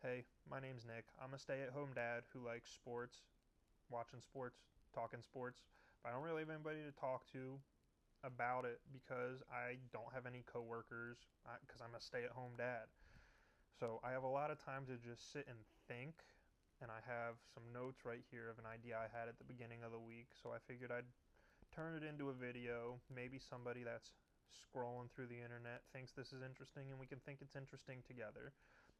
Hey, my name's Nick. I'm a stay-at-home dad who likes sports, watching sports, talking sports, but I don't really have anybody to talk to about it because I don't have any coworkers because I'm a stay-at-home dad. So I have a lot of time to just sit and think, and I have some notes right here of an idea I had at the beginning of the week, so I figured I'd turn it into a video. Maybe somebody that's scrolling through the internet thinks this is interesting and we can think it's interesting together.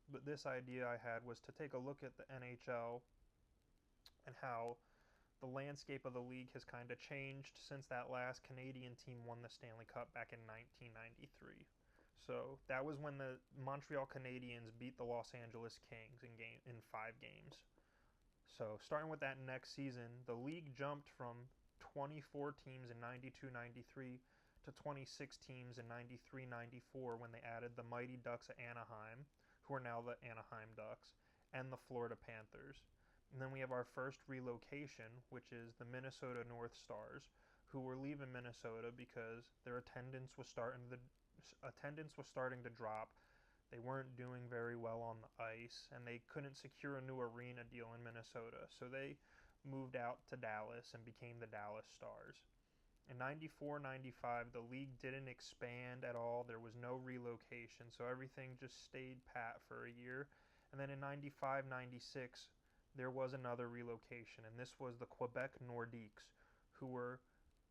But this idea I had was to take a look at the NHL and how the landscape of the league has kind of changed since that last Canadian team won the Stanley Cup back in 1993. So that was when the Montreal Canadiens beat the Los Angeles Kings in 5 games. So starting with that next season, the league jumped from 24 teams in 92-93 to 26 teams in 93-94 when they added the Mighty Ducks of Anaheim, who are now the Anaheim Ducks, and the Florida Panthers. And then we have our first relocation, which is the Minnesota North Stars, who were leaving Minnesota because their attendance was starting to drop. They weren't doing very well on the ice, and they couldn't secure a new arena deal in Minnesota, so they moved out to Dallas and became the Dallas Stars. In 94-95, the league didn't expand at all. There was no relocation, so everything just stayed pat for a year. And then in 95-96, there was another relocation, and this was the Quebec Nordiques, who were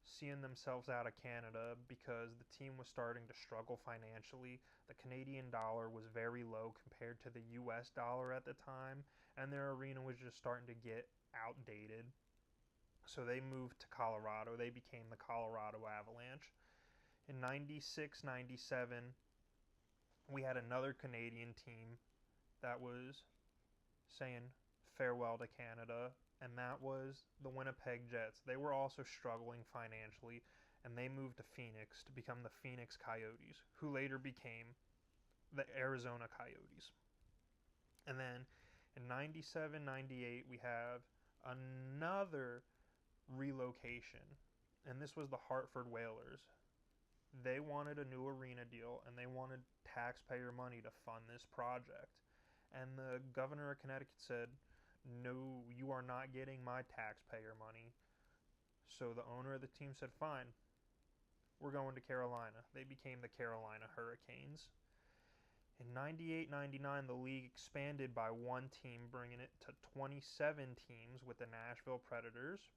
seeing themselves out of Canada because the team was starting to struggle financially. The Canadian dollar was very low compared to the US dollar at the time, and their arena was just starting to get outdated. So they moved to Colorado. They became the Colorado Avalanche. In 96-97, we had another Canadian team that was saying farewell to Canada, and that was the Winnipeg Jets. They were also struggling financially, and they moved to Phoenix to become the Phoenix Coyotes, who later became the Arizona Coyotes. And then in 97-98, we have another relocation, and this was the Hartford Whalers. They wanted a new arena deal, and they wanted taxpayer money to fund this project. And the governor of Connecticut said, "No, you are not getting my taxpayer money." So the owner of the team said, "Fine, we're going to Carolina." They became the Carolina Hurricanes. In 98-99, the league expanded by one team, bringing it to 27 teams with the Nashville Predators.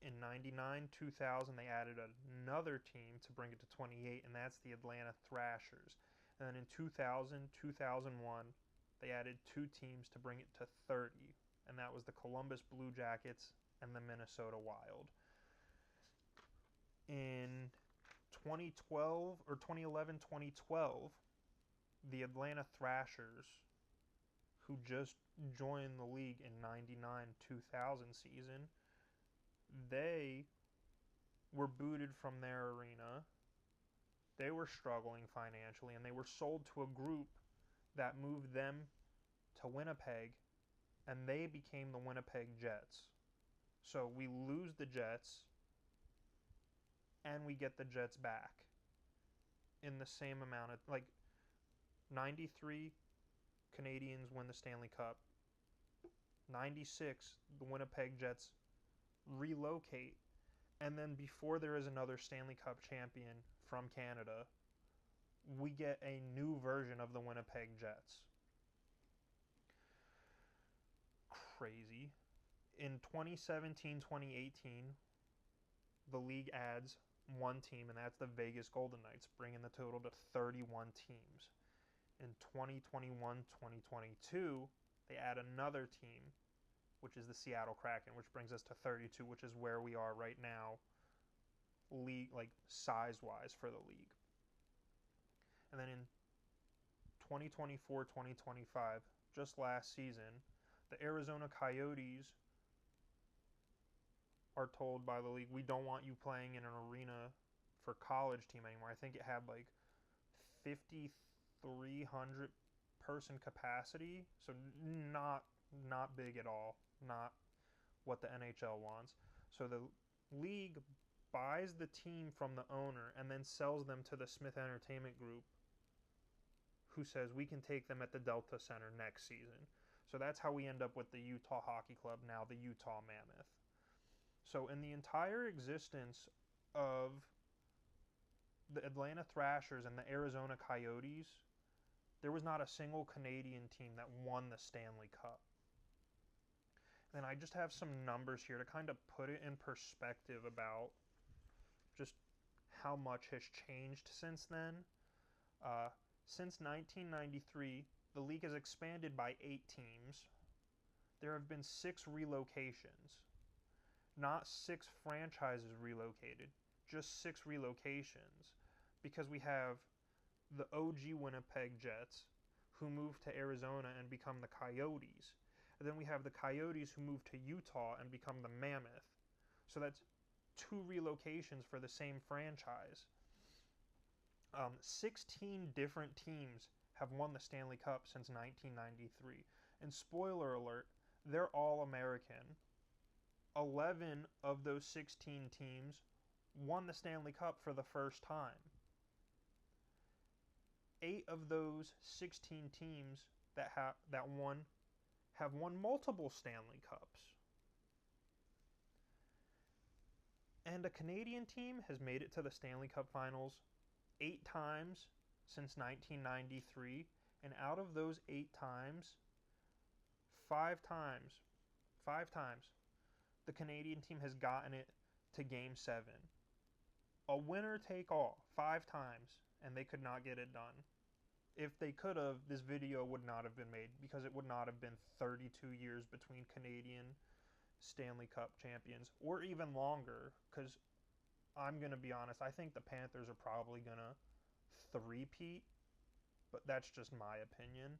In 99-2000, they added another team to bring it to 28, and that's the Atlanta Thrashers. And then in 2000-2001, they added 2 teams to bring it to 30, and that was the Columbus Blue Jackets and the Minnesota Wild. In 2011-2012, the Atlanta Thrashers, who just joined the league in 99-2000 season, they were booted from their arena. They were struggling financially, and they were sold to a group that moved them to Winnipeg, and they became the Winnipeg Jets. So we lose the Jets, and we get the Jets back in the same amount of, 93 Canadians win the Stanley Cup. 96, the Winnipeg Jets relocate, and then before there is another Stanley Cup champion from Canada, we get a new version of the Winnipeg Jets. Crazy. In 2017-2018, the league adds one team, and that's the Vegas Golden Knights, bringing the total to 31 teams. In 2021-2022, they add another team, which is the Seattle Kraken, which brings us to 32, which is where we are right now, league size-wise for the league. And then in 2024-2025, just last season, the Arizona Coyotes are told by the league, "We don't want you playing in an arena for college team anymore." I think it had 5,300 person capacity, so not big at all, not what the NHL wants. So the league buys the team from the owner and then sells them to the Smith Entertainment Group, who says we can take them at the Delta Center next season. So that's how we end up with the Utah Hockey Club, now the Utah Mammoth. So in the entire existence of the Atlanta Thrashers and the Arizona Coyotes, there was not a single Canadian team that won the Stanley Cup. And I just have some numbers here to kind of put it in perspective about just how much has changed since then. Since 1993, the league has expanded by 8 teams. There have been 6 relocations. Not 6 franchises relocated, just 6 relocations. Because we have the OG Winnipeg Jets, who moved to Arizona and become the Coyotes. And then we have the Coyotes who moved to Utah and become the Mammoth. So that's 2 relocations for the same franchise. 16 different teams have won the Stanley Cup since 1993. And spoiler alert, they're all American. 11 of those 16 teams won the Stanley Cup for the first time. 8 of those 16 teams that won have won multiple Stanley Cups. And a Canadian team has made it to the Stanley Cup Finals 8 times since 1993, and out of those 8 times, 5 times, the Canadian team has gotten it to Game 7. A winner take all, 5 times, and they could not get it done. If they could have, this video would not have been made, because it would not have been 32 years between Canadian Stanley Cup champions, or even longer, because I'm going to be honest, I think the Panthers are probably going to three-peat, but that's just my opinion.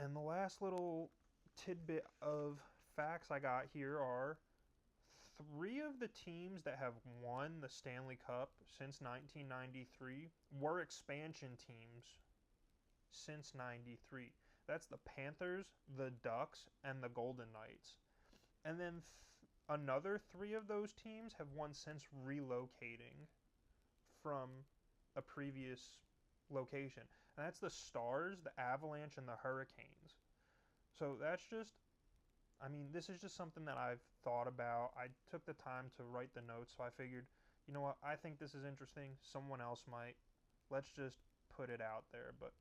And the last little tidbit of facts I got here are 3 of the teams that have won the Stanley Cup since 1993 were expansion teams since 93. That's the Panthers, the Ducks, and the Golden Knights. And then another 3 of those teams have won since relocating from a previous location. And that's the Stars, the Avalanche, and the Hurricanes. So that's just, I mean, this is just something that I've thought about. I took the time to write the notes, so I figured, you know what, I think this is interesting. Someone else might. Let's just put it out there. But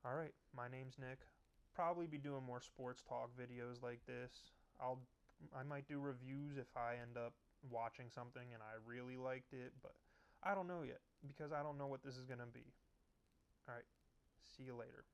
all right, my name's Nick. Probably be doing more sports talk videos like this. I might do reviews if I end up watching something and I really liked it, but I don't know yet because I don't know what this is going to be. All right, see you later.